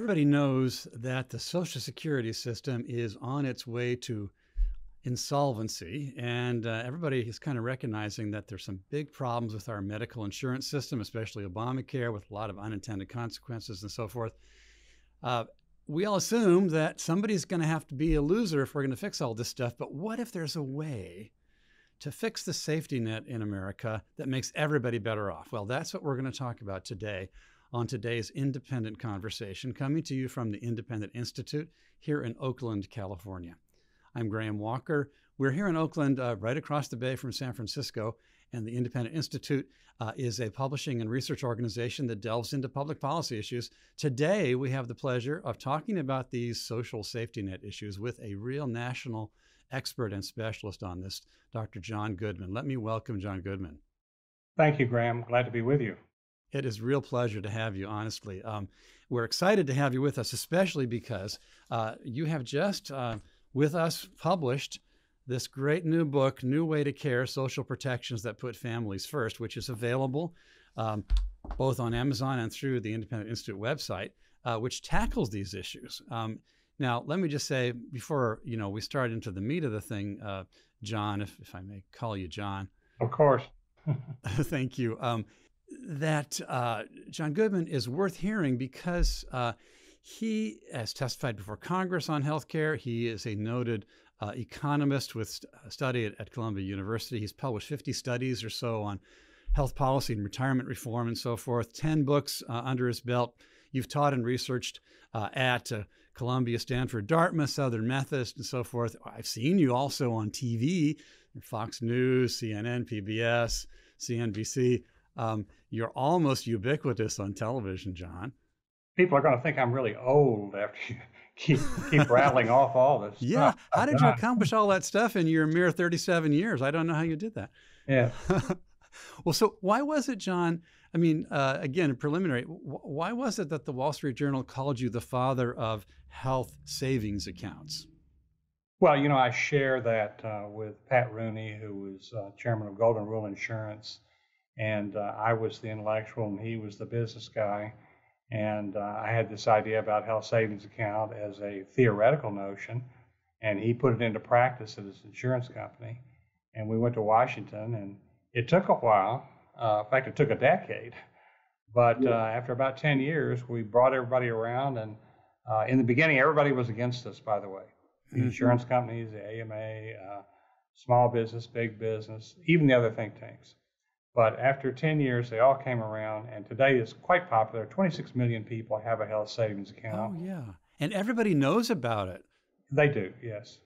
Everybody knows that the Social Security system is on its way to insolvency, and everybody is kind of recognizing that there's some big problems with our medical insurance system, especially Obamacare, with a lot of unintended consequences and so forth. Uh, we all assume that somebody's going to have to be a loser if we're going to fix all this stuff, but what if there's a way to fix the safety net in America that makes everybody better off? Well, that's what we're going to talk about today on today's Independent Conversation, coming to you from the Independent Institute here in Oakland, California. I'm Graham Walker. We're here in Oakland, right across the bay from San Francisco, and the Independent Institute is a publishing and research organization that delves into public policy issues. Today, we have the pleasure of talking about these social safety net issues with a real national expert and specialist on this, Dr. John Goodman. Let me welcome John Goodman. Thank you, Graham. Glad to be with you. It is a real pleasure to have you, honestly. We're excited to have you with us, especially because you have just, with us, published this great new book, New Way to Care, Social Protections That Put Families First, which is available both on Amazon and through the Independent Institute website, which tackles these issues. Now, let me just say, before we start into the meat of the thing, John, if I may call you John. Of course. Thank you. That John Goodman is worth hearing because he has testified before Congress on healthcare. He is a noted economist with study at Columbia University. He's published 50 studies or so on health policy and retirement reform and so forth, 10 books under his belt. You've taught and researched at Columbia, Stanford, Dartmouth, Southern Methodist, and so forth. I've seen you also on TV, Fox News, CNN, PBS, CNBC. You're almost ubiquitous on television, John. People are going to think I'm really old after you keep rattling off all this Yeah. stuff. How did you accomplish all that stuff in your mere 37 years? I don't know how you did that. Yeah. Well, so why was it, John? I mean, again, preliminary, why was it that the Wall Street Journal called you the father of health savings accounts? Well, I share that with Pat Rooney, who was chairman of Golden Rule Insurance. And I was the intellectual and he was the business guy. And I had this idea about health savings account as a theoretical notion. And he put it into practice at his insurance company. And we went to Washington, and it took a while. In fact, it took a decade. But after about 10 years, we brought everybody around. And in the beginning, everybody was against us, by the way. The insurance companies, the AMA, small business, big business, even the other think tanks. But after 10 years, they all came around, and today it's quite popular. 26 million people have a health savings account. Oh, yeah. And everybody knows about it. They do, yes.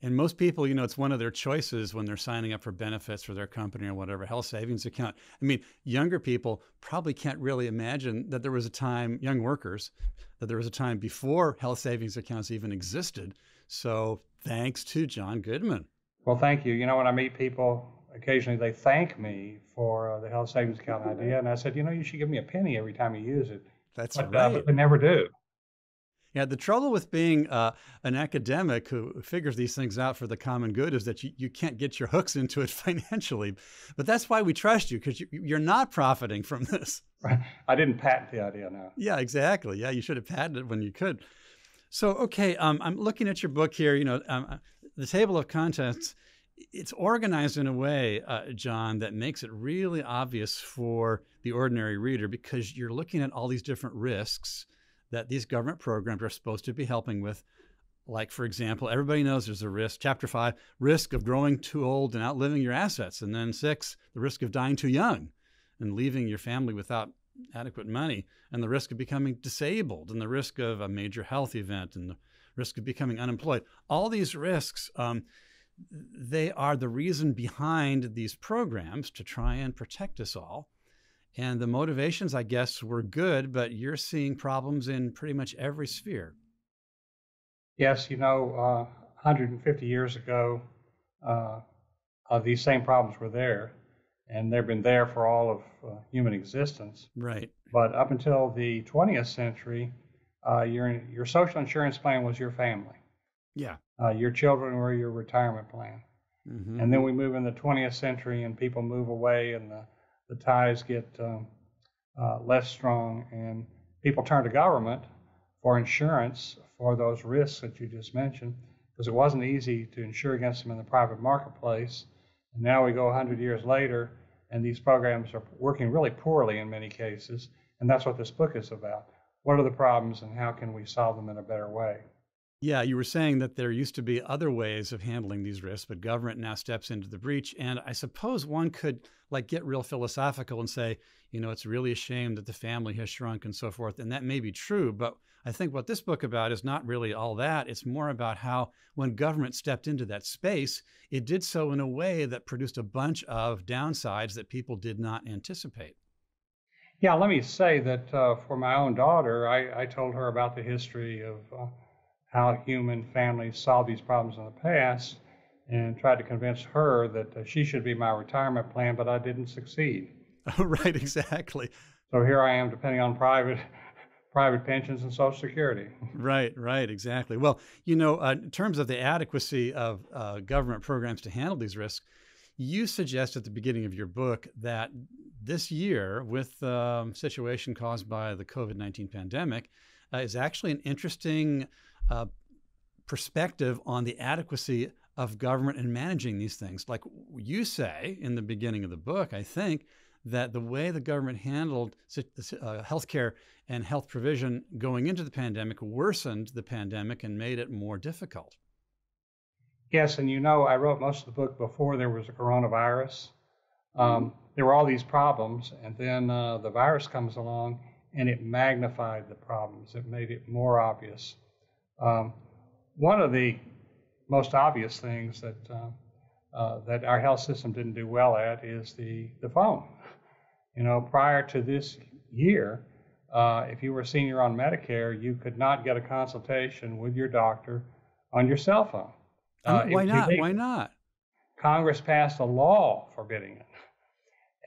And most people, it's one of their choices when they're signing up for benefits for their company or whatever, health savings account. I mean, younger people probably can't really imagine that there was a time, young workers, that there was a time before health savings accounts even existed. So thanks to John Goodman. Well, thank you. When I meet people, occasionally they thank me for the health savings account idea. And I said, you should give me a penny every time you use it. That's right. But they never do. Yeah, the trouble with being an academic who figures these things out for the common good is that you can't get your hooks into it financially. But that's why we trust you, because you're not profiting from this. Right. I didn't patent the idea, no. Yeah, exactly. Yeah, you should have patented it when you could. So, okay, I'm looking at your book here, the table of contents. It's organized in a way, John, that makes it really obvious for the ordinary reader because you're looking at all these different risks that these government programs are supposed to be helping with. Like, for example, everybody knows there's a risk. Chapter 5, risk of growing too old and outliving your assets. And then 6, the risk of dying too young and leaving your family without adequate money, and the risk of becoming disabled, and the risk of a major health event, and the risk of becoming unemployed. All these risks, they are the reason behind these programs to try and protect us all. And the motivations, I guess, were good, but you're seeing problems in pretty much every sphere. Yes, 150 years ago, these same problems were there, and they've been there for all of human existence. Right. But up until the 20th century, your social insurance plan was your family. Yeah. Your children were your retirement plan. Mm-hmm. And then we move in the 20th century and people move away and the ties get less strong and people turn to government for insurance for those risks that you just mentioned, because it wasn't easy to insure against them in the private marketplace. And now we go 100 years later, and these programs are working really poorly in many cases. And that's what this book is about. What are the problems and how can we solve them in a better way? Yeah, you were saying that there used to be other ways of handling these risks, but government now steps into the breach. And I suppose one could get real philosophical and say, it's really a shame that the family has shrunk and so forth. And that may be true, but I think what this book about is not really all that. It's more about how when government stepped into that space, it did so in a way that produced a bunch of downsides that people did not anticipate. Yeah, let me say that for my own daughter, I told her about the history of how human families solved these problems in the past and tried to convince her that she should be my retirement plan, but I didn't succeed. Oh, right, exactly. So here I am depending on private pensions and Social Security. Right, exactly. Well, in terms of the adequacy of government programs to handle these risks, you suggest at the beginning of your book that this year, with the situation caused by the COVID-19 pandemic, is actually an interesting perspective on the adequacy of government in managing these things. Like you say in the beginning of the book, I think, that the way the government handled healthcare and health provision going into the pandemic worsened the pandemic and made it more difficult. Yes, and I wrote most of the book before there was a coronavirus. There were all these problems, and then the virus comes along and it magnified the problems. It made it more obvious. One of the most obvious things that our health system didn't do well at is the phone. Prior to this year, if you were a senior on Medicare, you could not get a consultation with your doctor on your cell phone. Why not? Why not? Congress passed a law forbidding it.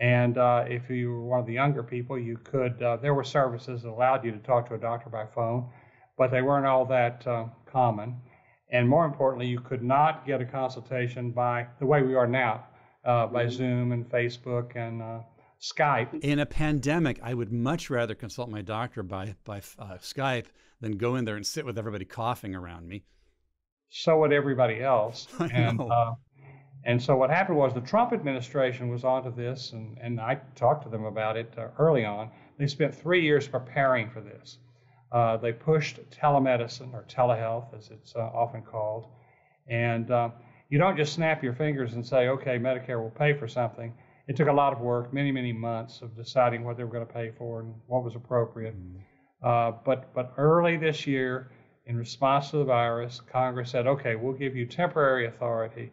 And if you were one of the younger people, you could, there were services that allowed you to talk to a doctor by phone, but they weren't all that common. And more importantly, you could not get a consultation by the way we are now, by Zoom and Facebook and Skype. In a pandemic, I would much rather consult my doctor by Skype than go in there and sit with everybody coughing around me. So would everybody else. And so what happened was the Trump administration was onto this, and I talked to them about it early on. They spent 3 years preparing for this. They pushed telemedicine, or telehealth as it's often called. And you don't just snap your fingers and say, okay, Medicare will pay for something. It took a lot of work, many, many months of deciding what they were going to pay for and what was appropriate. But early this year, in response to the virus, Congress said, okay, we'll give you temporary authority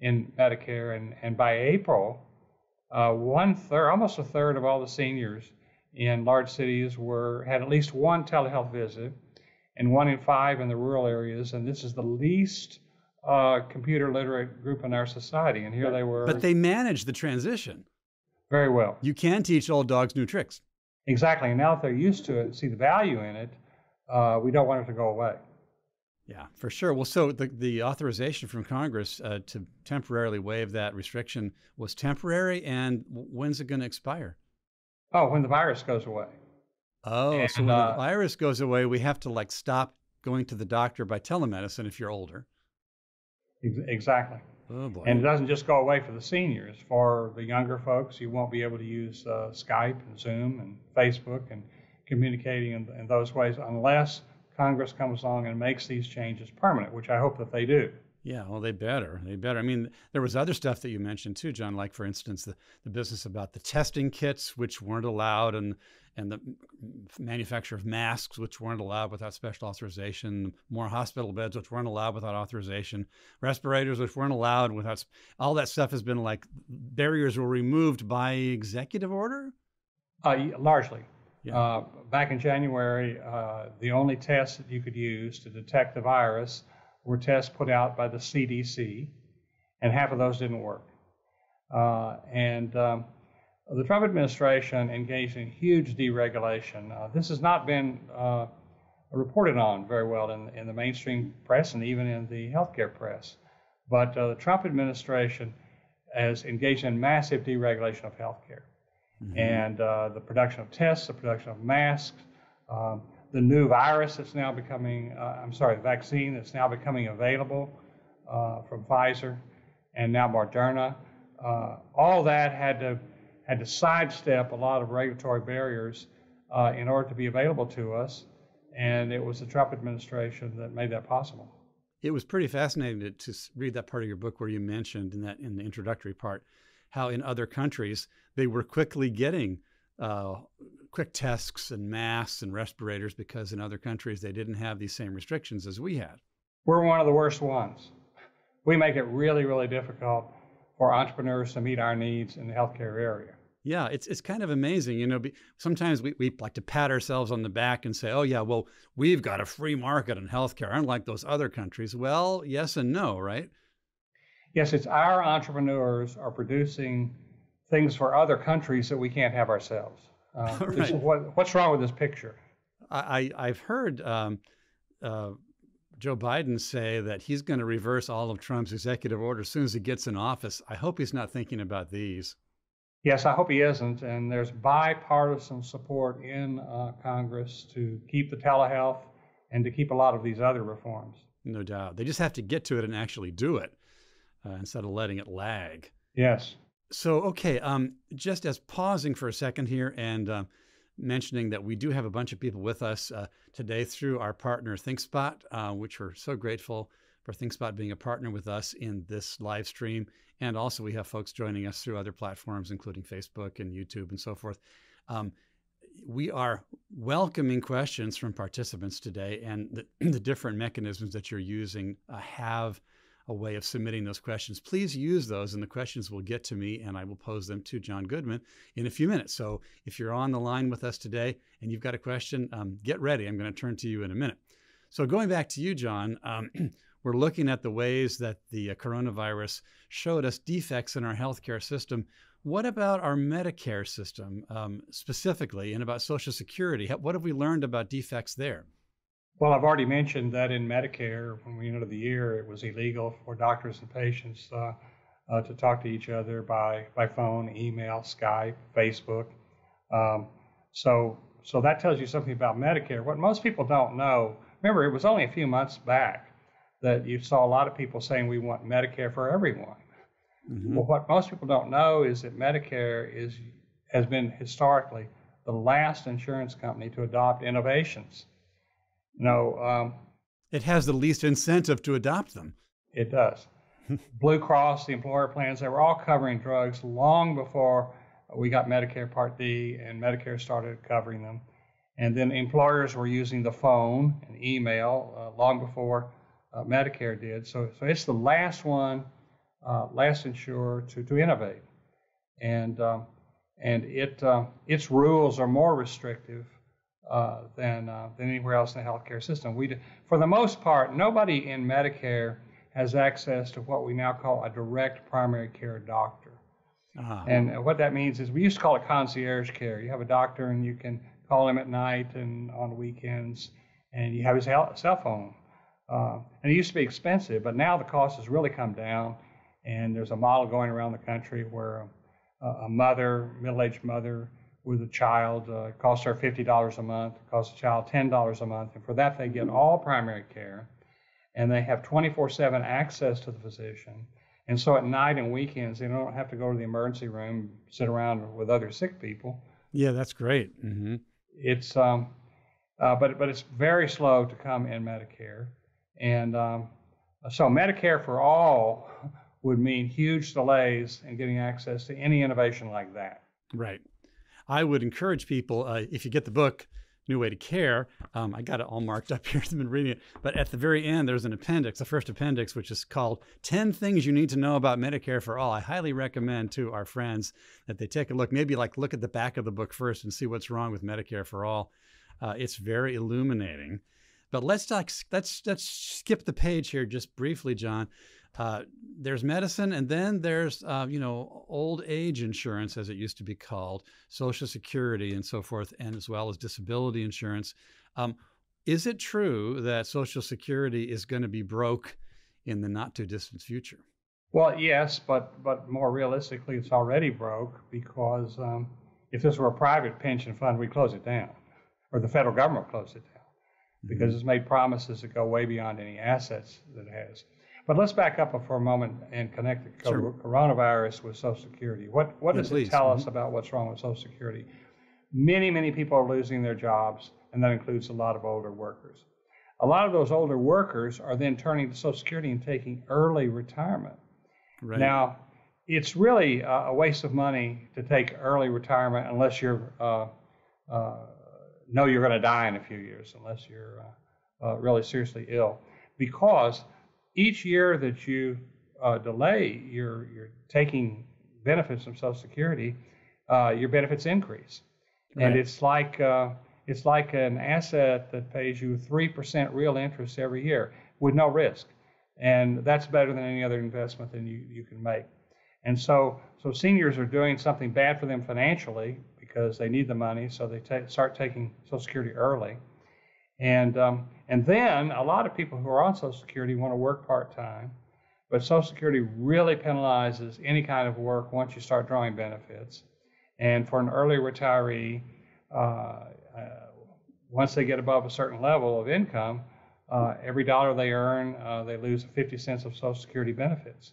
in Medicare. And by April, almost a third of all the seniors in large cities had at least one telehealth visit, and 1 in 5 in the rural areas. And this is the least computer literate group in our society. And here they were. But they managed the transition very well. You can teach old dogs new tricks. Exactly. And now that they're used to it and see the value in it, we don't want it to go away. Yeah, for sure. Well, so the authorization from Congress to temporarily waive that restriction was temporary, and when's it going to expire? Oh, when the virus goes away. Oh, and, so when the virus goes away, we have to stop going to the doctor by telemedicine if you're older. Exactly. Oh, boy. And it doesn't just go away for the seniors. For the younger folks, you won't be able to use Skype and Zoom and Facebook and communicating in those ways unless Congress comes along and makes these changes permanent, which I hope that they do. Yeah, well, they better. I mean, there was other stuff that you mentioned too, John, like, for instance, the business about the testing kits, which weren't allowed, and the manufacture of masks, which weren't allowed without special authorization, more hospital beds, which weren't allowed without authorization, respirators, which weren't allowed without, all that stuff has been barriers were removed by executive order? Largely. Yeah. Back in January, the only tests that you could use to detect the virus were tests put out by the CDC, and half of those didn't work. The Trump administration engaged in huge deregulation. This has not been reported on very well in the mainstream press and even in the healthcare press. But the Trump administration has engaged in massive deregulation of healthcare. Mm-hmm. And the production of tests, the production of masks, the new virus that's now becoming, the vaccine that's now becoming available from Pfizer and now Moderna. All that had to sidestep a lot of regulatory barriers in order to be available to us. And it was the Trump administration that made that possible. It was pretty fascinating to read that part of your book where you mentioned in the introductory part how in other countries they were quickly getting quick tests and masks and respirators because in other countries they didn't have these same restrictions as we had. We're one of the worst ones. We make it really, really difficult for entrepreneurs to meet our needs in the healthcare area. Yeah, it's kind of amazing. You know, sometimes we like to pat ourselves on the back and say, oh, yeah, well, we've got a free market in healthcare, unlike those other countries. Well, yes and no, right? Yes, it's our entrepreneurs are producing things for other countries that we can't have ourselves. Right. What's wrong with this picture? I've heard Joe Biden say that he's going to reverse all of Trump's executive orders as soon as he gets in office. I hope he's not thinking about these. Yes, I hope he isn't. And there's bipartisan support in Congress to keep the telehealth and to keep a lot of these other reforms. No doubt. They just have to get to it and actually do it instead of letting it lag. Yes. So, okay, just as pausing for a second here and mentioning that we do have a bunch of people with us today through our partner ThinkSpot, which we're so grateful for ThinkSpot being a partner with us in this live stream. And also we have folks joining us through other platforms, including Facebook and YouTube and so forth. We are welcoming questions from participants today, and the different mechanisms that you're using have a way of submitting those questions. Please use those, and the questions will get to me, and I will pose them to John Goodman in a few minutes. So if you're on the line with us today and you've got a question, get ready. I'm going to turn to you in a minute. So going back to you, John, we're looking at the ways that the coronavirus showed us defects in our healthcare system. What about our Medicare system specifically, and about Social Security? What have we learned about defects there? Well, I've already mentioned that in Medicare, when we entered the year, it was illegal for doctors and patients to talk to each other by phone, email, Skype, Facebook. So that tells you something about Medicare. What most people don't know, remember, it was only a few months back that you saw a lot of people saying we want Medicare for everyone. Mm-hmm. Well, what most people don't know is that Medicare has been historically the last insurance company to adopt innovations. It has the least incentive to adopt them. It does. Blue Cross, the employer plans, they were all covering drugs long before we got Medicare Part D and Medicare started covering them. And then employers were using the phone and email long before Medicare did. So it's the last one, last insurer to innovate. And its rules are more restrictive than anywhere else in the healthcare system. For the most part, nobody in Medicare has access to what we now call a direct primary care doctor. Uh-huh. And what that means is we used to call it concierge care. You have a doctor and you can call him at night and on weekends, and you have his cell phone. And it used to be expensive, but now the cost has really come down, and there's a model going around the country where a mother, middle-aged mother with a child, costs her $50 a month, costs the child $10 a month, and for that they get all primary care, and they have 24/7 access to the physician. And so at night and weekends, they don't have to go to the emergency room, sit around with other sick people. Yeah, that's great. Mm-hmm. It's but it's very slow to come in Medicare. And so Medicare for all would mean huge delays in getting access to any innovation like that. Right. I would encourage people, if you get the book, New Way to Care, I got it all marked up here. I've been reading it. But at the very end, there's an appendix, the first appendix, which is called 10 Things You Need to Know About Medicare for All. I highly recommend to our friends that they take a look, maybe look at the back of the book first and see what's wrong with Medicare for All. It's very illuminating. But let's skip the page here just briefly, John. There's medicine, and then there's old age insurance, as it used to be called, Social Security and so forth, and as well as disability insurance. Is it true that Social Security is going to be broke in the not too distant future? Well, yes, but more realistically, it's already broke, because if this were a private pension fund, we'd close it down, or the federal government would close it down. because it's made promises that go way beyond any assets that it has. But let's back up for a moment and connect the Sure. coronavirus with Social Security. What Yeah, does it please. tell us about what's wrong with Social Security? Many people are losing their jobs, and that includes a lot of older workers. A lot of those older workers are then turning to Social Security and taking early retirement. Right. Now, it's really a waste of money to take early retirement unless you're know you're going to die in a few years, unless you're really seriously ill, because each year that you delay you're taking benefits from Social Security, your benefits increase, and Right. it's like an asset that pays you 3% real interest every year with no risk, and that's better than any other investment that you can make. And so seniors are doing something bad for them financially because they need the money, so they start taking Social Security early. And then a lot of people who are on Social Security want to work part-time, but Social Security really penalizes any kind of work once you start drawing benefits. And for an early retiree, once they get above a certain level of income, every dollar they earn, they lose 50 cents of Social Security benefits.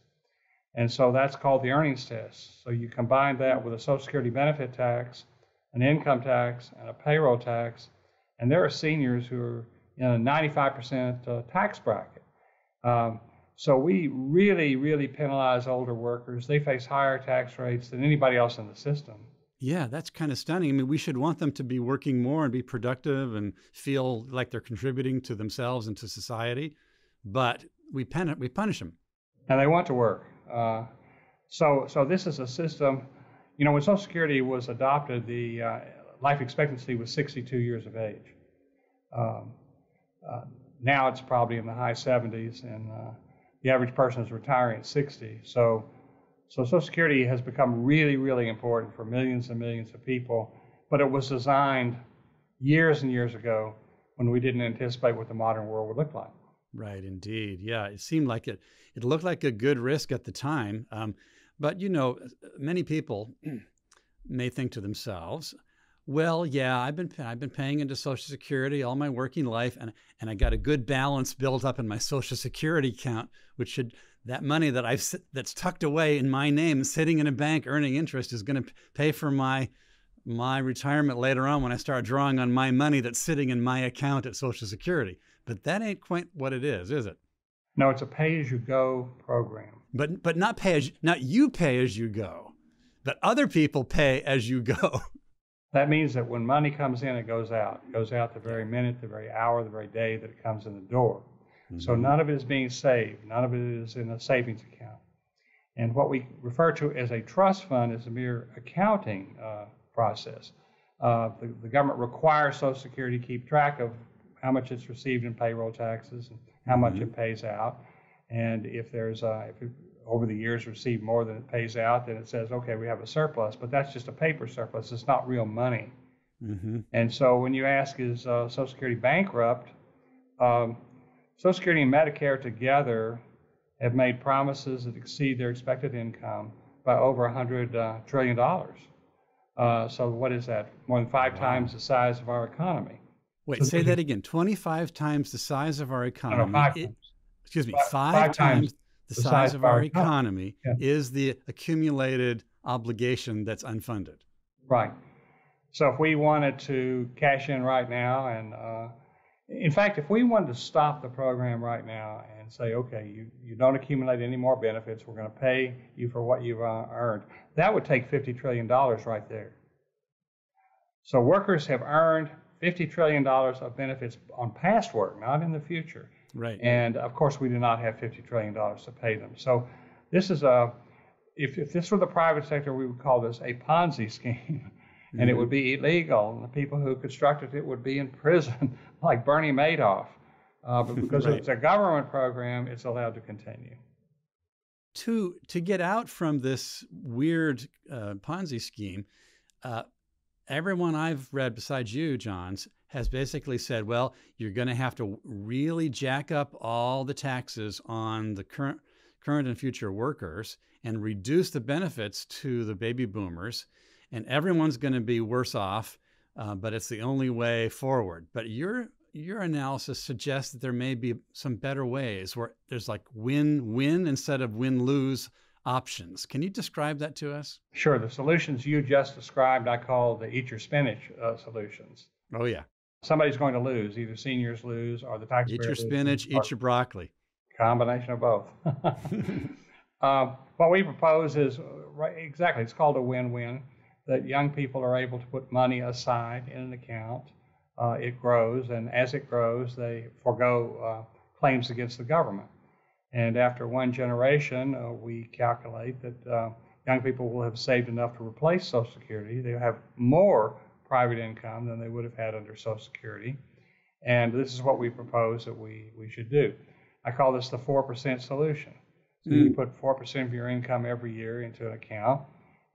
And so that's called the earnings test. So you combine that with a Social Security benefit tax, an income tax, and a payroll tax, and there are seniors who are in a 95% tax bracket. So we really penalize older workers. They face higher tax rates than anybody else in the system. Yeah, that's kind of stunning. I mean, we should want them to be working more and be productive and feel like they're contributing to themselves and to society, but we punish them. And they want to work. So this is a system, you know, when Social Security was adopted, the life expectancy was 62 years of age. Now it's probably in the high 70s, and the average person is retiring at 60. So Social Security has become really important for millions and millions of people, but it was designed years and years ago when we didn't anticipate what the modern world would look like. Right, indeed. Yeah, it seemed like it looked like a good risk at the time. But, you know, many people may think to themselves, well, yeah, I've been paying into Social Security all my working life, and I got a good balance built up in my Social Security account, that money that's tucked away in my name, sitting in a bank earning interest, is going to pay for my retirement later on when I start drawing on my money that's sitting in my account at Social Security. But that ain't quite what it is it? No, it's a pay-as-you-go program. But not you pay as you go, but other people pay as you go. That means that when money comes in, it goes out. It goes out the very minute, the very hour, the very day that it comes in the door. Mm-hmm. So none of it is being saved. None of it is in a savings account. And what we refer to as a trust fund is a mere accounting process. The government requires Social Security to keep track of how much it's received in payroll taxes and how much it pays out. And if it over the years received more than it pays out, then it says, okay, we have a surplus, but that's just a paper surplus. It's not real money. Mm-hmm. And so when you ask, is Social Security bankrupt? Social Security and Medicare together have made promises that exceed their expected income by over $100 trillion. So what is that? More than 5 times the size of our economy. Wait, so say that again. 25 times the size of our economy. No, 5 times. Excuse me, 5 times the size of our economy is the accumulated obligation that's unfunded. Right. So if we wanted to cash in right now, and in fact, if we wanted to stop the program right now and say, okay, you don't accumulate any more benefits, we're going to pay you for what you've earned, that would take $50 trillion right there. So workers have earned $50 trillion of benefits on past work, not in the future. Right. And of course, we do not have $50 trillion to pay them. So this is if this were the private sector, we would call this a Ponzi scheme, and it would be illegal. And the people who constructed it would be in prison, like Bernie Madoff. But because it's a government program, it's allowed to continue. To get out from this weird Ponzi scheme, everyone I've read besides you, Johns, has basically said, well, you're going to have to really jack up all the taxes on the current and future workers and reduce the benefits to the baby boomers, and everyone's going to be worse off, but it's the only way forward. But you're your analysis suggests that there may be some better ways where there's like win-win instead of win-lose options. Can you describe that to us? Sure. The solutions you just described, I call the eat your spinach solutions. Oh, yeah. Somebody's going to lose. Either seniors lose or the Eat taxpayer your loses, spinach, or eat your broccoli. combination of both. What we propose is exactly, it's called a win-win, that young people are able to put money aside in an account. It grows, and as it grows, they forego claims against the government. And after one generation, we calculate that young people will have saved enough to replace Social Security. They'll have more private income than they would have had under Social Security. And this is what we propose that we should do. I call this the 4% solution. So you put 4% of your income every year into an account,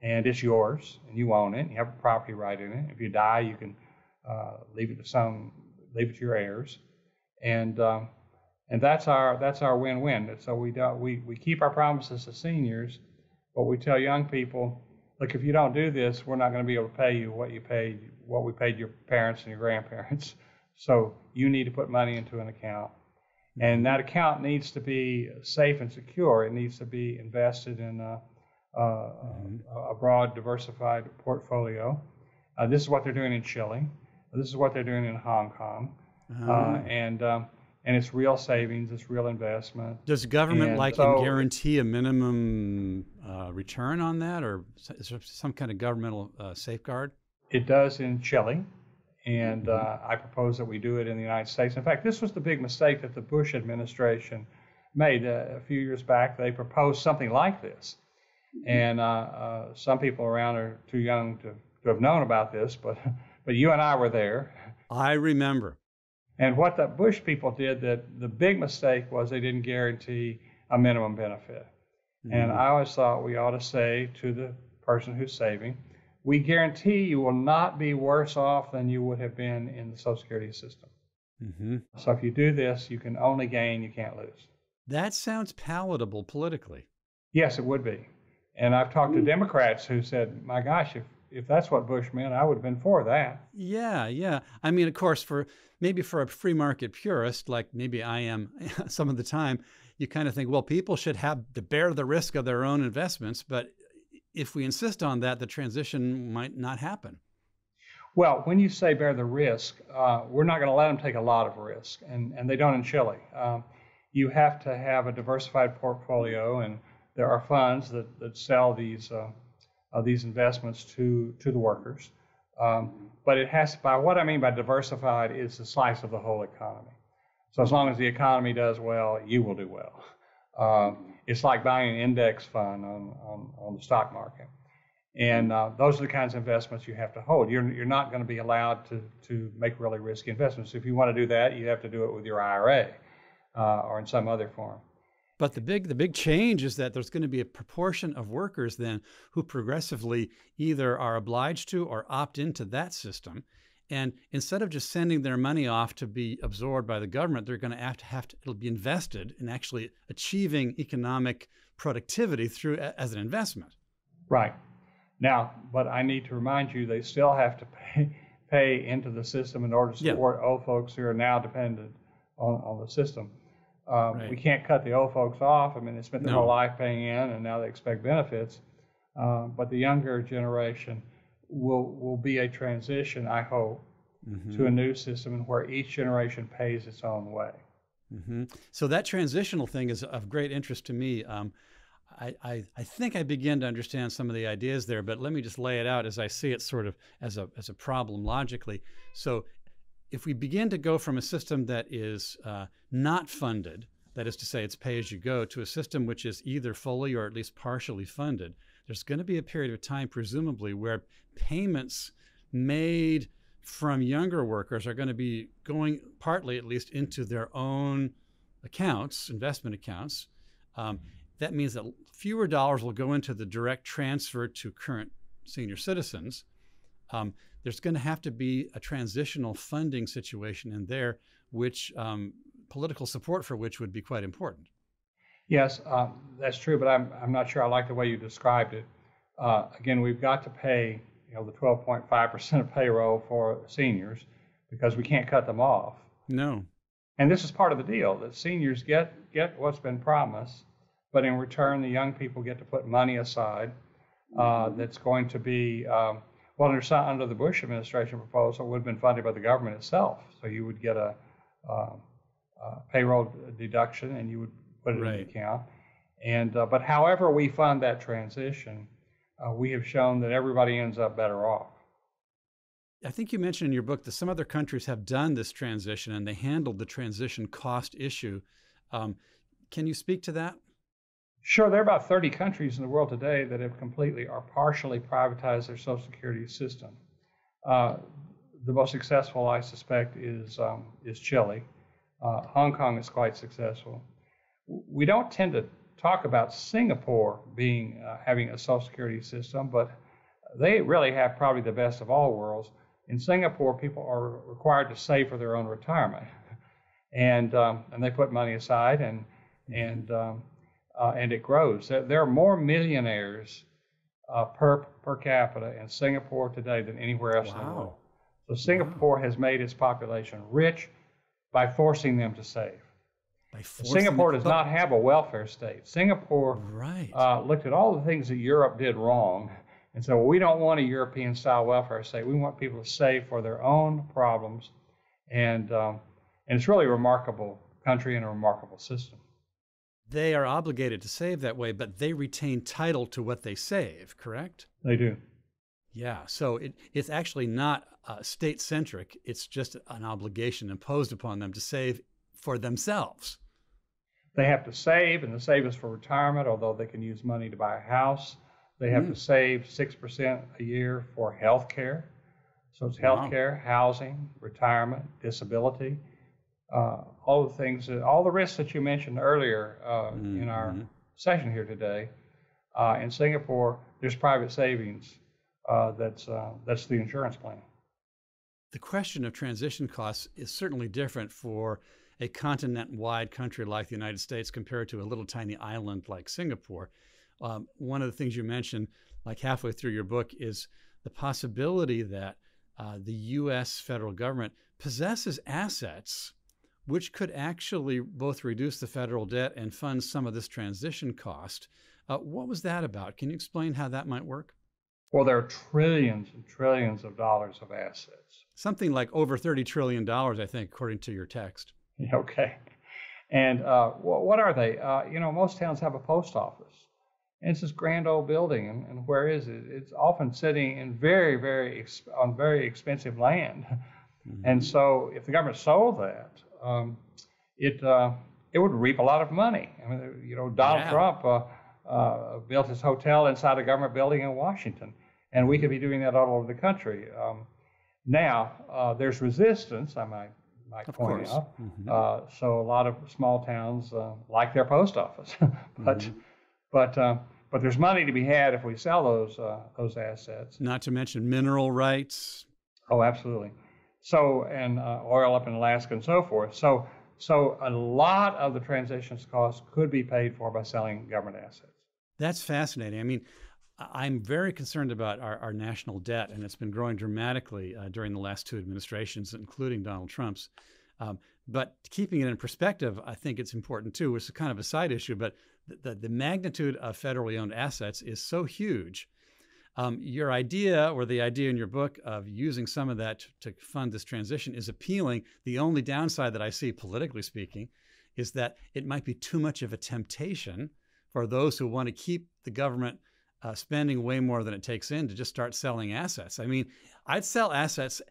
and it's yours, and you own it. You have a property right in it. If you die, you can leave it to your heirs, and that's our win-win. And so we keep our promises to seniors, but we tell young people, look, if you don't do this, we're not going to be able to pay you what we paid your parents and your grandparents. So you need to put money into an account. And that account needs to be safe and secure. It needs to be invested in a broad, diversified portfolio. This is what they're doing in Chile. This is what they're doing in Hong Kong. And it's real savings. It's real investment. Does government guarantee a minimum return on that, or is there some kind of governmental safeguard? It does in Chile. And I propose that we do it in the United States. In fact, this was the big mistake that the Bush administration made a few years back. They proposed something like this. And some people around are too young to have known about this, but you and I were there. I remember. And what the Bush people did, that the big mistake was they didn't guarantee a minimum benefit. And I always thought we ought to say to the person who's saving, we guarantee you will not be worse off than you would have been in the Social Security system. So if you do this, you can only gain, you can't lose. That sounds palatable politically. Yes, it would be. And I've talked to Democrats who said, my gosh, if that's what Bush meant, I would have been for that. Yeah. I mean, of course, maybe for a free market purist, like maybe I am some of the time, you kind of think, well, people should have to bear the risk of their own investments. But if we insist on that, the transition might not happen. Well, when you say bear the risk, we're not going to let them take a lot of risk, and they don't in Chile. You have to have a diversified portfolio, and there are funds that sell these investments to the workers. But it has, by what I mean by diversified, is the slice of the whole economy. So as long as the economy does well, you will do well. It's like buying an index fund on the stock market. And those are the kinds of investments you have to hold. You're not going to be allowed to make really risky investments. If you want to do that, you have to do it with your IRA or in some other form. But the big change is that there's going to be a proportion of workers then who progressively either are obliged to or opt into that system. And instead of just sending their money off to be absorbed by the government, they're going to have to it'll be invested in actually achieving economic productivity as an investment. Right. Now, but I need to remind you, they still have to pay into the system in order to support old folks who are now dependent on the system. We can't cut the old folks off. I mean, they spent their whole life paying in, and now they expect benefits. But the younger generation will be a transition, I hope, to a new system in where each generation pays its own way. So that transitional thing is of great interest to me. I think I begin to understand some of the ideas there, but let me just lay it out as I see it, sort of as a problem logically. So if we begin to go from a system that is not funded, that is to say it's pay as you go, to a system which is either fully or at least partially funded, there's going to be a period of time, presumably, where payments made from younger workers are going to be going partly, at least, into their own accounts, investment accounts. That means that fewer dollars will go into the direct transfer to current senior citizens. There's going to have to be a transitional funding situation in there, which political support for which would be quite important. Yes, that's true, but I'm not sure I like the way you described it. Again, we've got to pay the 12.5% of payroll for seniors because we can't cut them off. No. And this is part of the deal, that seniors get what's been promised, but in return, the young people get to put money aside that's going to be, under the Bush administration proposal, would have been funded by the government itself. So you would get a payroll deduction and you would put it in the account. And but however we fund that transition, we have shown that everybody ends up better off. I think you mentioned in your book that some other countries have done this transition and they handled the transition cost issue. Can you speak to that? Sure, there are about 30 countries in the world today that have completely or partially privatized their Social Security system. The most successful, I suspect, is Chile. Hong Kong is quite successful. We don't tend to talk about Singapore having a Social Security system, but they really have probably the best of all worlds. In Singapore, people are required to save for their own retirement, and they put money aside, and it grows. There are more millionaires per capita in Singapore today than anywhere else in the world. So Singapore has made its population rich by forcing them to save. Singapore does not have a welfare state. Singapore looked at all the things that Europe did wrong and said, well, we don't want a European-style welfare state. We want people to save for their own problems. And it's really a remarkable country and a remarkable system. They are obligated to save that way, but they retain title to what they save, correct? They do. Yeah, so it's actually not state-centric. It's just an obligation imposed upon them to save for themselves. They have to save, and the save is for retirement, although they can use money to buy a house. They have to save 6% a year for health care. So it's health care, housing, retirement, disability, all the things, all the risks that you mentioned earlier in our session here today. In Singapore, there's private savings. That's the insurance plan. The question of transition costs is certainly different for a continent-wide country like the United States compared to a little tiny island like Singapore. One of the things you mentioned, like halfway through your book, is the possibility that the U.S. federal government possesses assets which could actually both reduce the federal debt and fund some of this transition cost. What was that about? Can you explain how that might work? Well, there are trillions and trillions of dollars of assets. Something like over $30 trillion, I think, according to your text. Okay. And what are they? Most towns have a post office. And it's this grand old building. And where is it? It's often sitting in very expensive land. And so if the government sold that, it would reap a lot of money. I mean, Donald Trump built his hotel inside a government building in Washington, and we could be doing that all over the country. Now, there's resistance, I might point out. So a lot of small towns like their post office, but there's money to be had if we sell those assets. Not to mention mineral rights. Oh, absolutely. So, and oil up in Alaska and so forth. So a lot of the transition costs could be paid for by selling government assets. That's fascinating. I mean, I'm very concerned about our national debt, and it's been growing dramatically during the last two administrations, including Donald Trump's. But keeping it in perspective, I think it's important too. It's kind of a side issue, but the magnitude of federally owned assets is so huge. Your idea, or the idea in your book, of using some of that to fund this transition is appealing. The only downside that I see, politically speaking, is that it might be too much of a temptation for those who want to keep the government spending way more than it takes in to just start selling assets. I mean, I'd sell assets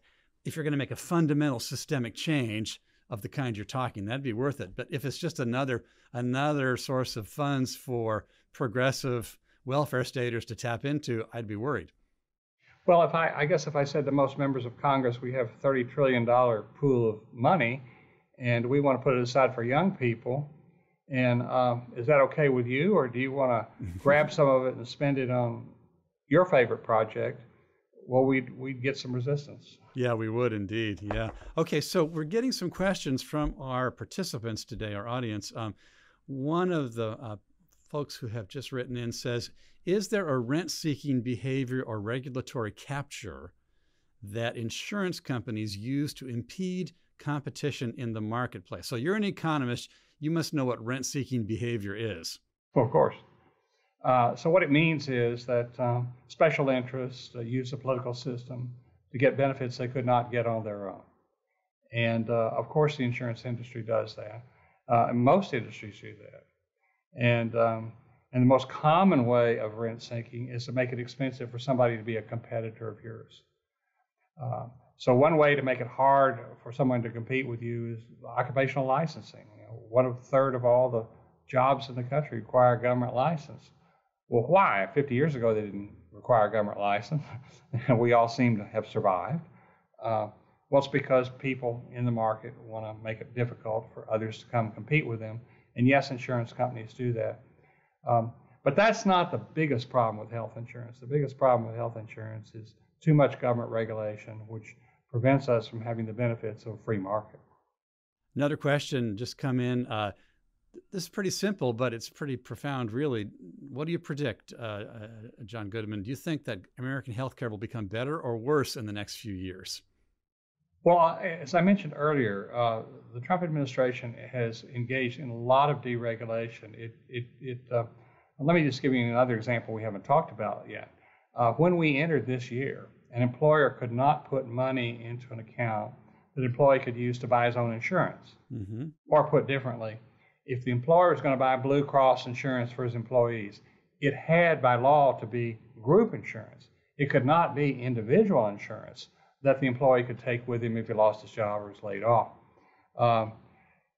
if you're going to make a fundamental systemic change of the kind you're talking. That'd be worth it. But if it's just another source of funds for progressive welfare staters to tap into, I'd be worried. Well, I guess if I said to most members of Congress, we have a $30 trillion pool of money, and we want to put it aside for young people, and is that okay with you, or do you want to grab some of it and spend it on your favorite project? Well, we'd get some resistance. Yeah, we would indeed. Yeah. Okay, so we're getting some questions from our participants today, our audience. One of the folks who have just written in says, is there a rent-seeking behavior or regulatory capture that insurance companies use to impede competition in the marketplace. So you're an economist. You must know what rent-seeking behavior is. Well, of course. So what it means is that special interests use the political system to get benefits they could not get on their own. And of course, the insurance industry does that. And most industries do that. And the most common way of rent seeking is to make it expensive for somebody to be a competitor of yours. So one way to make it hard for someone to compete with you is occupational licensing. You know, 1/3 of all the jobs in the country require a government license. Well, why? 50 years ago, they didn't require a government license, and we all seem to have survived. Well, it's because people in the market want to make it difficult for others to come compete with them. And yes, insurance companies do that. But that's not the biggest problem with health insurance. The biggest problem with health insurance is too much government regulation, which prevents us from having the benefits of a free market. Another question just come in. This is pretty simple, but it's pretty profound, really. What do you predict, John Goodman? Do you think that American healthcare will become better or worse in the next few years? Well, as I mentioned earlier, the Trump administration has engaged in a lot of deregulation. Let me just give you another example we haven't talked about yet. When we entered this year, an employer could not put money into an account that an employee could use to buy his own insurance. Mm-hmm. Or put differently, if the employer was going to buy Blue Cross insurance for his employees, it had by law to be group insurance. It could not be individual insurance that the employee could take with him if he lost his job or was laid off.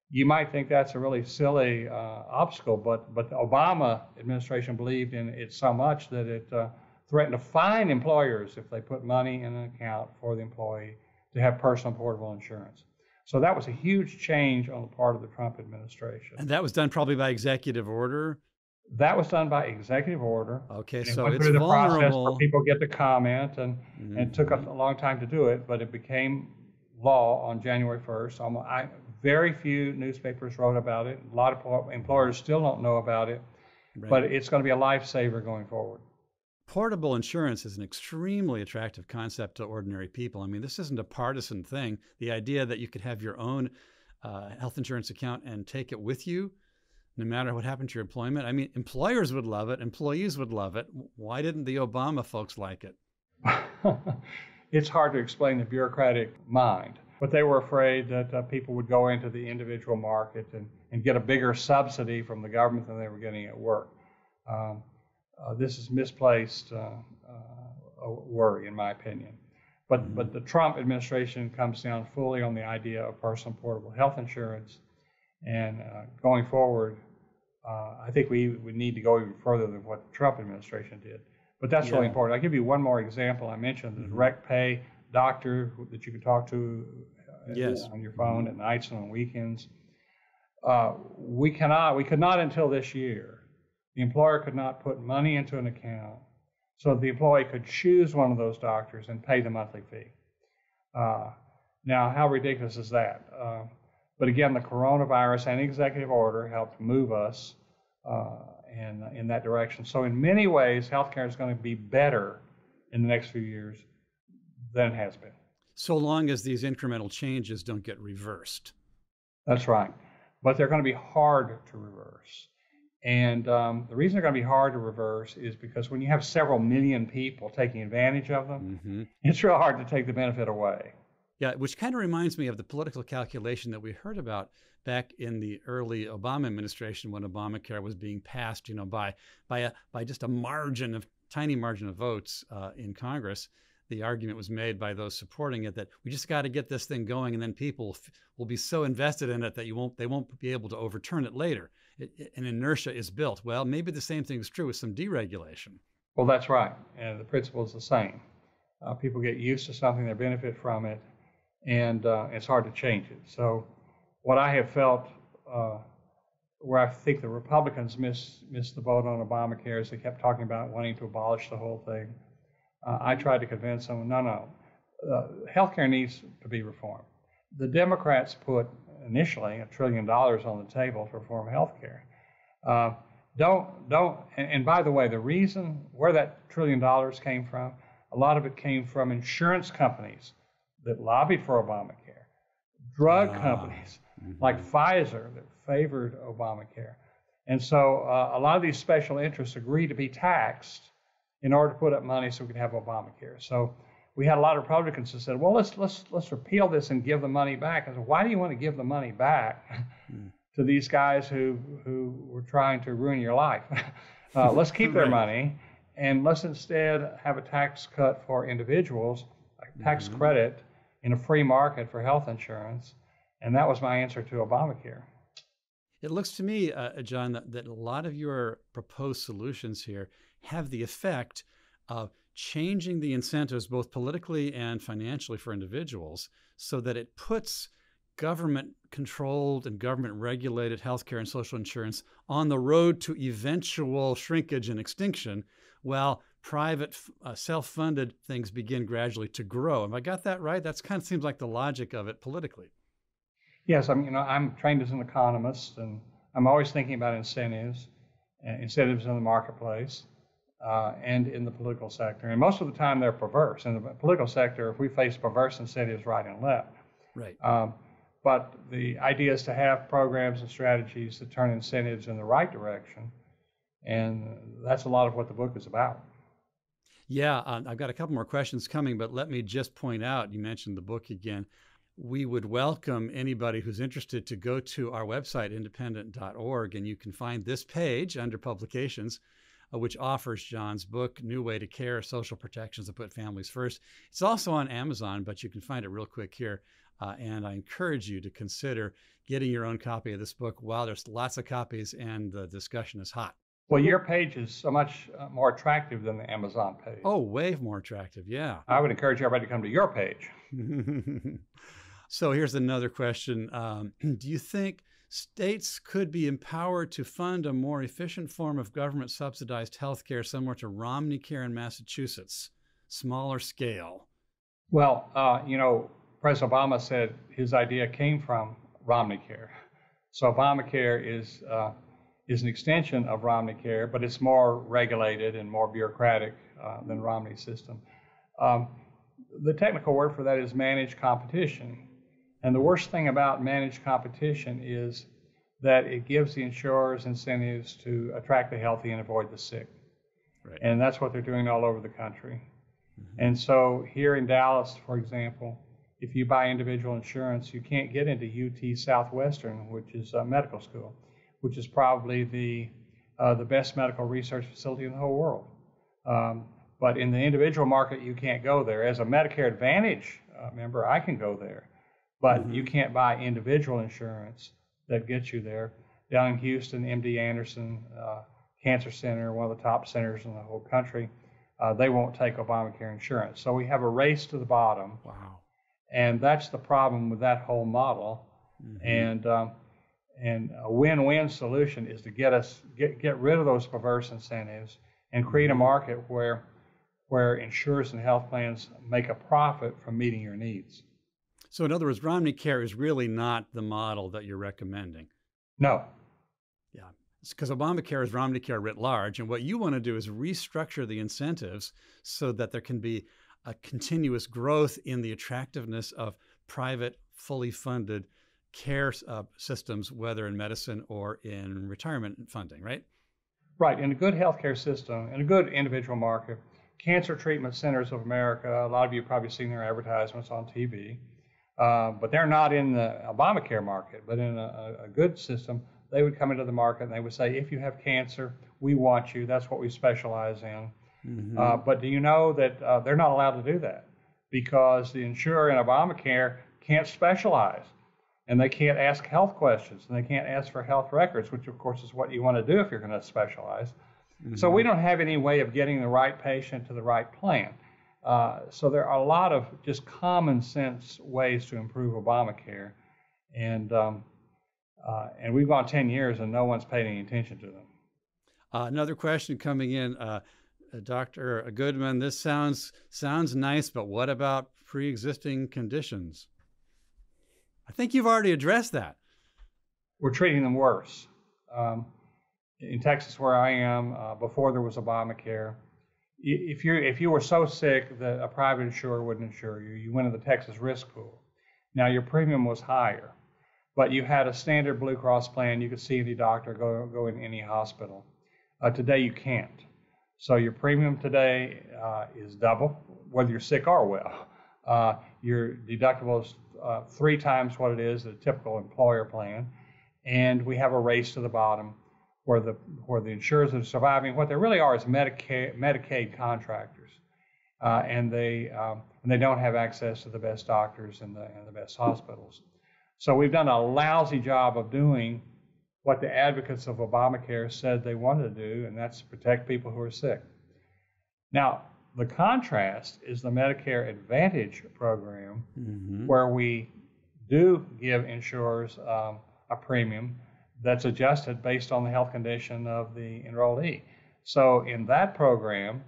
You might think that's a really silly obstacle, but the Obama administration believed in it so much that it threatened to fine employers if they put money in an account for the employee to have personal portable insurance. So that was a huge change on the part of the Trump administration. And that was done probably by executive order? That was done by executive order. Okay, so it's through the process where people get to comment, and it took a long time to do it, but it became law on January 1st. Very few newspapers wrote about it. A lot of employers still don't know about it, right. But it's going to be a lifesaver going forward. Portable insurance is an extremely attractive concept to ordinary people. I mean, this isn't a partisan thing. The idea that you could have your own health insurance account and take it with you, no matter what happened to your employment. I mean, employers would love it. Employees would love it. Why didn't the Obama folks like it? It's hard to explain the bureaucratic mind, but they were afraid that people would go into the individual market and get a bigger subsidy from the government than they were getting at work. This is misplaced worry, in my opinion. But the Trump administration comes down fully on the idea of personal portable health insurance. And going forward, I think we would need to go even further than what the Trump administration did. But that's really important. I'll give you one more example. I mentioned the direct pay doctor that you can talk to on your phone at nights and on weekends. We could not until this year. The employer could not put money into an account so the employee could choose one of those doctors and pay the monthly fee. Now, how ridiculous is that? But again, the coronavirus and executive order helped move us in that direction. So in many ways, healthcare is going to be better in the next few years than it has been. So long as these incremental changes don't get reversed. That's right. But they're going to be hard to reverse. And the reason they're going to be hard to reverse is because when you have several million people taking advantage of them, it's real hard to take the benefit away. Yeah, which kind of reminds me of the political calculation that we heard about back in the early Obama administration when Obamacare was being passed, by just a tiny margin of votes in Congress. The argument was made by those supporting it that we just got to get this thing going, and then people will be so invested in it that they won't be able to overturn it later. An inertia is built. Well, maybe the same thing is true with some deregulation. Well, that's right, and the principle is the same. People get used to something, they benefit from it, and it's hard to change it. So what I have felt, where I think the Republicans missed the boat on Obamacare is they kept talking about wanting to abolish the whole thing. I tried to convince them, no, healthcare needs to be reformed. The Democrats put initially $1 trillion on the table to reform healthcare. And by the way, the reason where that $1 trillion came from, a lot of it came from insurance companies that lobbied for Obamacare. drug Ah. companies like Hmm. Pfizer that favored Obamacare. And so a lot of these special interests agree to be taxed in order to put up money so we can have Obamacare. So we had a lot of Republicans that said, well, let's repeal this and give the money back. I said, why do you want to give the money back to these guys who were trying to ruin your life? Let's keep their Right. money and let's instead have a tax cut for individuals, a tax Hmm. credit in a free market for health insurance. And that was my answer to Obamacare. It looks to me, John, that a lot of your proposed solutions here have the effect of changing the incentives, both politically and financially, for individuals, so that it puts government controlled and government regulated healthcare and social insurance on the road to eventual shrinkage and extinction, while private self-funded things begin gradually to grow. Have I got that right? That's kind of seems like the logic of it politically. Yes, I'm trained as an economist, and I'm always thinking about incentives in the marketplace, and in the political sector. And most of the time, they're perverse. In the political sector, if we face perverse incentives right and left, Right. um, but the idea is to have programs and strategies that turn incentives in the right direction, and that's a lot of what the book is about. Yeah, I've got a couple more questions coming, but let me just point out, you mentioned the book again. We would welcome anybody who's interested to go to our website, independent.org, and you can find this page under publications, which offers John's book, New Way to Care, Social Protections That Put Families First. It's also on Amazon, but you can find it real quick here. And I encourage you to consider getting your own copy of this book while there's lots of copies and the discussion is hot. Well, your page is so much more attractive than the Amazon page. Oh, way more attractive. Yeah. I would encourage everybody to come to your page. So here's another question. Do you think states could be empowered to fund a more efficient form of government subsidized health care similar to Romney Care in Massachusetts, smaller scale? Well, President Obama said his idea came from Romney Care. So Obamacare is an extension of Romney Care, but it's more regulated and more bureaucratic than Romney's system. Um, the technical word for that is managed competition. And the worst thing about managed competition is that it gives the insurers incentives to attract the healthy and avoid the sick. Right. And that's what they're doing all over the country. And so here in Dallas, for example, if you buy individual insurance, you can't get into UT Southwestern, which is a medical school, which is probably the best medical research facility in the whole world. But in the individual market, you can't go there. As a Medicare Advantage member, I can go there, but you can't buy individual insurance that gets you there. Down in Houston, MD Anderson Cancer Center, one of the top centers in the whole country, they won't take Obamacare insurance. So we have a race to the bottom. Wow. And that's the problem with that whole model. And a win-win solution is to get rid of those perverse incentives and create a market where insurers and health plans make a profit from meeting your needs. So in other words, Romney Care is really not the model that you're recommending. No. Yeah. Because Obamacare is Romney Care writ large. And what you want to do is restructure the incentives so that there can be a continuous growth in the attractiveness of private, fully funded care systems, whether in medicine or in retirement funding, right? Right. In a good healthcare system, in a good individual market, Cancer Treatment Centers of America, a lot of you have probably seen their advertisements on TV, but they're not in the Obamacare market. But in a good system, they would come into the market and they would say, if you have cancer, we want you. That's what we specialize in. But do you know that they're not allowed to do that because the insurer in Obamacare can't specialize, and they can't ask health questions, and they can't ask for health records, which of course is what you want to do if you're going to specialize. So we don't have any way of getting the right patient to the right plan. So there are a lot of just common sense ways to improve Obamacare, and we've gone 10 years and no one's paid any attention to them. Another question coming in. Dr. Goodman, this sounds nice, but what about pre-existing conditions? I think you've already addressed that. We're treating them worse. In Texas, where I am, before there was Obamacare, if you were so sick that a private insurer wouldn't insure you, you went to the Texas risk pool. Now, your premium was higher, but you had a standard Blue Cross plan. You could see any doctor, go in any hospital. Today, you can't. So your premium today is double, whether you're sick or well. Your deductible is 3 times what it is at a typical employer plan. And we have a race to the bottom where the insurers that are surviving, what they really are is Medicaid contractors. And they don't have access to the best doctors and the best hospitals. So we've done a lousy job of doing what the advocates of Obamacare said they wanted to do, and that's protect people who are sick. Now, the contrast is the Medicare Advantage program, where we do give insurers a premium that's adjusted based on the health condition of the enrollee. So in that program,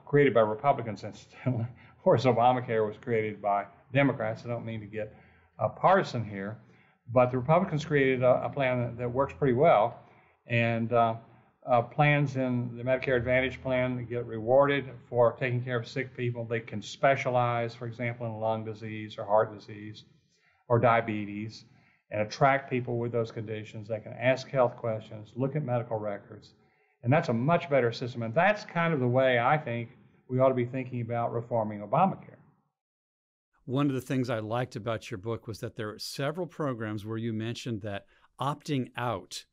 created by Republicans, incidentally, whereas Obamacare was created by Democrats. I don't mean to get partisan here, but the Republicans created a plan that works pretty well, and plans in the Medicare Advantage plan get rewarded for taking care of sick people. They can specialize, for example, in lung disease or heart disease or diabetes, and attract people with those conditions. They can ask health questions, look at medical records, and that's a much better system. And that's kind of the way I think we ought to be thinking about reforming Obamacare. One of the things I liked about your book was that there are several programs where you mentioned that opting out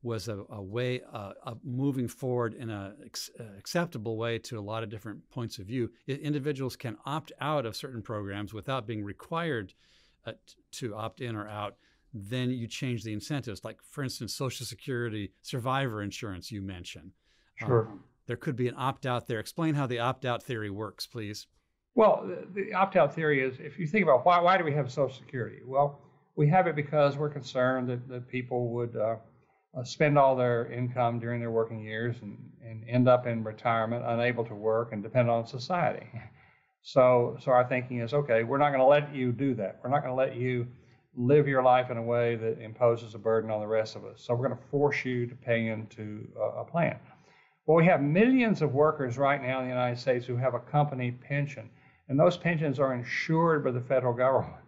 was a way of moving forward in an acceptable way to a lot of different points of view. Individuals can opt out of certain programs without being required to opt in or out. Then you change the incentives, like, for instance, Social Security survivor insurance you mentioned. Sure. There could be an opt-out there. Explain how the opt-out theory works, please. Well, the opt-out theory is, if you think about why do we have Social Security? Well, we have it because we're concerned that people would spend all their income during their working years and end up in retirement unable to work and depend on society. So our thinking is, okay, we're not going to let you do that. We're not going to let you live your life in a way that imposes a burden on the rest of us. So we're going to force you to pay into a plan. Well, we have millions of workers right now in the United States who have a company pension, and those pensions are insured by the federal government.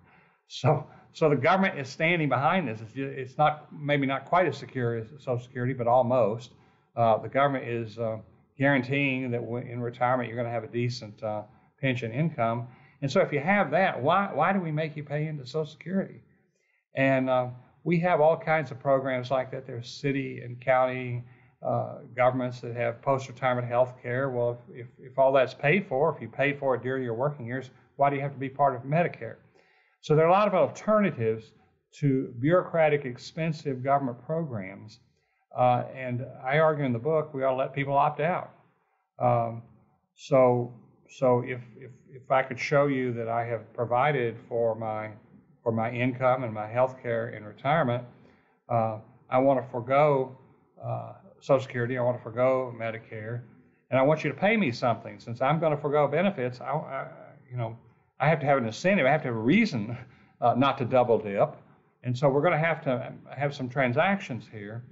So the government is standing behind this. It's maybe not quite as secure as Social Security, but almost. The government is guaranteeing that in retirement you're going to have a decent pension income. And so if you have that, why do we make you pay into Social Security? And we have all kinds of programs like that. There's city and county governments that have post-retirement health care. Well, if all that's paid for, if you paid for it during your working years, why do you have to be part of Medicare? So there are a lot of alternatives to bureaucratic, expensive government programs. And I argue in the book, we ought to let people opt out. So if I could show you that I have provided for my income and my health care in retirement, I want to forego Social Security, I want to forego Medicare, and I want you to pay me something. Since I'm going to forego benefits, I have to have an incentive. I have to have a reason not to double dip. And so we're going to have some transactions here.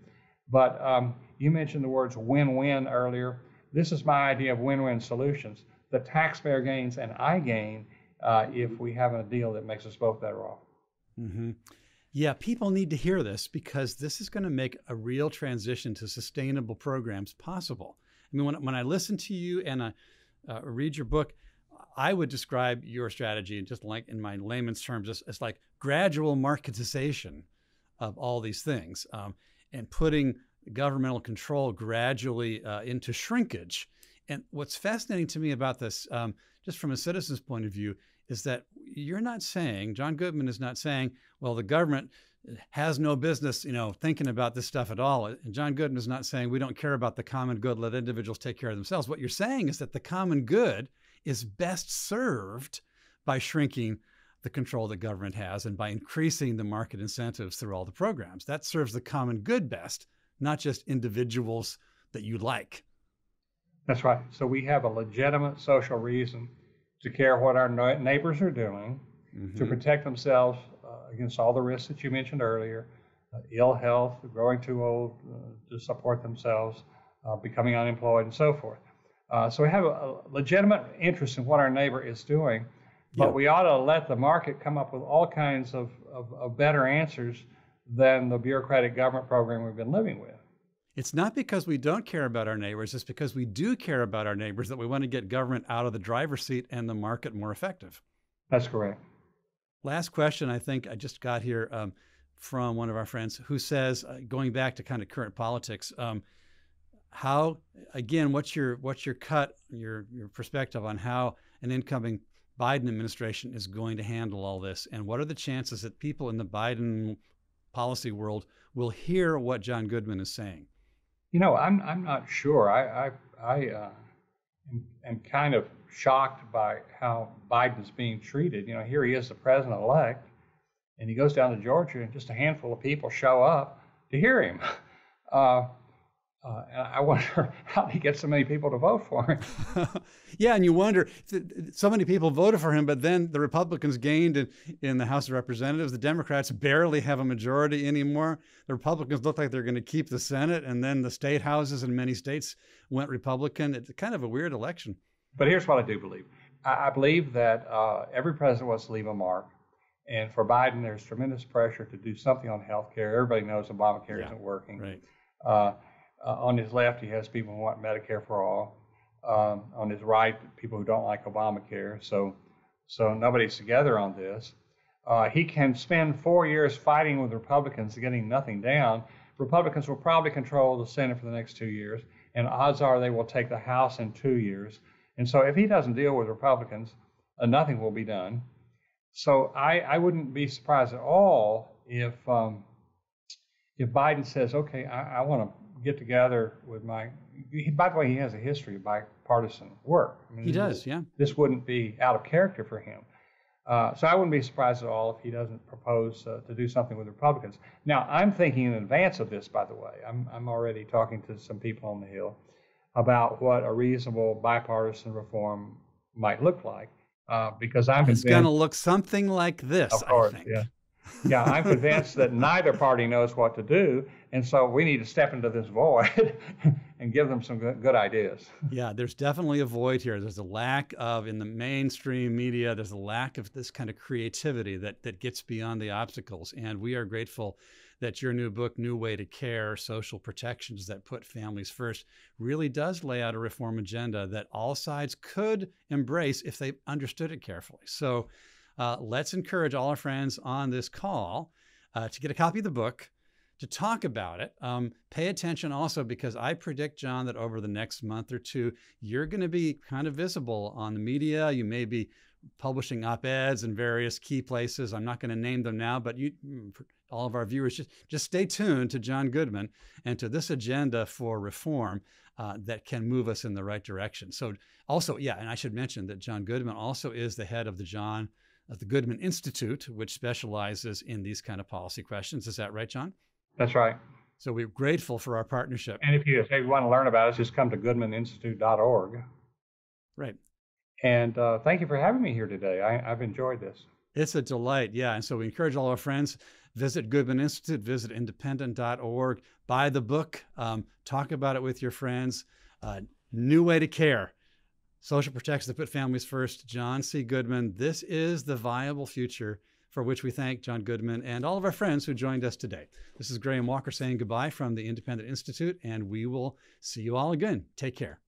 But you mentioned the words win-win earlier. This is my idea of win-win solutions. The taxpayer gains and I gain if we have a deal that makes us both better off. Mm-hmm. Yeah, people need to hear this because this is going to make a real transition to sustainable programs possible. I mean, when I listen to you and I read your book, I would describe your strategy, just like in my layman's terms, as like gradual marketization of all these things and putting governmental control gradually into shrinkage. And what's fascinating to me about this, just from a citizen's point of view, is that you're not saying, John Goodman is not saying, well, the government has no business, thinking about this stuff at all. And John Goodman is not saying we don't care about the common good, let individuals take care of themselves. What you're saying is that the common good is best served by shrinking the control that government has and by increasing the market incentives through all the programs. That serves the common good best, not just individuals that you like. That's right. So we have a legitimate social reason to care what our neighbors are doing, to protect themselves against all the risks that you mentioned earlier, ill health, growing too old to support themselves, becoming unemployed, and so forth. So we have a legitimate interest in what our neighbor is doing, But Yeah. we ought to let the market come up with all kinds of better answers than the bureaucratic government program we've been living with. It's not because we don't care about our neighbors, it's because we do care about our neighbors that we want to get government out of the driver's seat and the market more effective. That's correct. Last question, I think I just got here from one of our friends who says, going back to kind of current politics, how, again, what's your perspective on how an incoming Biden administration is going to handle all this? And what are the chances that people in the Biden policy world will hear what John Goodman is saying? I'm not sure. I am kind of shocked by how Biden's being treated. Here he is, the president-elect, and he goes down to Georgia, and just a handful of people show up to hear him. And I wonder how he gets so many people to vote for him. Yeah, and you wonder, so many people voted for him, but then the Republicans gained in the House of Representatives. The Democrats barely have a majority anymore. The Republicans look like they're going to keep the Senate, and then the state houses in many states went Republican. It's kind of a weird election. But here's what I do believe. I believe that every president wants to leave a mark. And for Biden, there's tremendous pressure to do something on health care. Everybody knows Obamacare isn't working. Right. On his left, he has people who want Medicare for all. On his right, people who don't like Obamacare. So nobody's together on this. He can spend 4 years fighting with Republicans, getting nothing down. Republicans will probably control the Senate for the next 2 years, and odds are they will take the House in 2 years. And so if he doesn't deal with Republicans, nothing will be done. So I wouldn't be surprised at all if Biden says, okay, I want to get together with by the way, he has a history of bipartisan work. I mean, he does, yeah. This wouldn't be out of character for him. So I wouldn't be surprised at all if he doesn't propose to do something with Republicans. Now, I'm thinking in advance of this, by the way. I'm already talking to some people on the Hill about what a reasonable bipartisan reform might look like, because I'm convinced it's going to look something like this, of course, I think. Yeah. Yeah, I'm convinced that neither party knows what to do, and so we need to step into this void and give them some good ideas. Yeah, there's definitely a void here. There's a lack of, in the mainstream media, there's a lack of this kind of creativity that gets beyond the obstacles. And we are grateful that your new book, New Way to Care, Social Protections That Put Families First, really does lay out a reform agenda that all sides could embrace if they understood it carefully. So let's encourage all our friends on this call to get a copy of the book, to talk about it. Pay attention also, because I predict, John, that over the next month or two, you're going to be kind of visible on the media. You may be publishing op-eds in various key places. I'm not going to name them now, but for all of our viewers, just stay tuned to John Goodman and to this agenda for reform that can move us in the right direction. So also, yeah, and I should mention that John Goodman also is the head of the Goodman Institute, which specializes in these kind of policy questions. Is that right, John? That's right. So we're grateful for our partnership. And if you want to learn about us, just come to goodmaninstitute.org. Right. And thank you for having me here today. I've enjoyed this. It's a delight. Yeah. And so we encourage all our friends, visit Goodman Institute, visit independent.org, buy the book, talk about it with your friends. New Way to Care. Social protections that put families first. John C. Goodman. This is the viable future for which we thank John Goodman and all of our friends who joined us today. This is Graham Walker saying goodbye from the Independent Institute, and we will see you all again. Take care.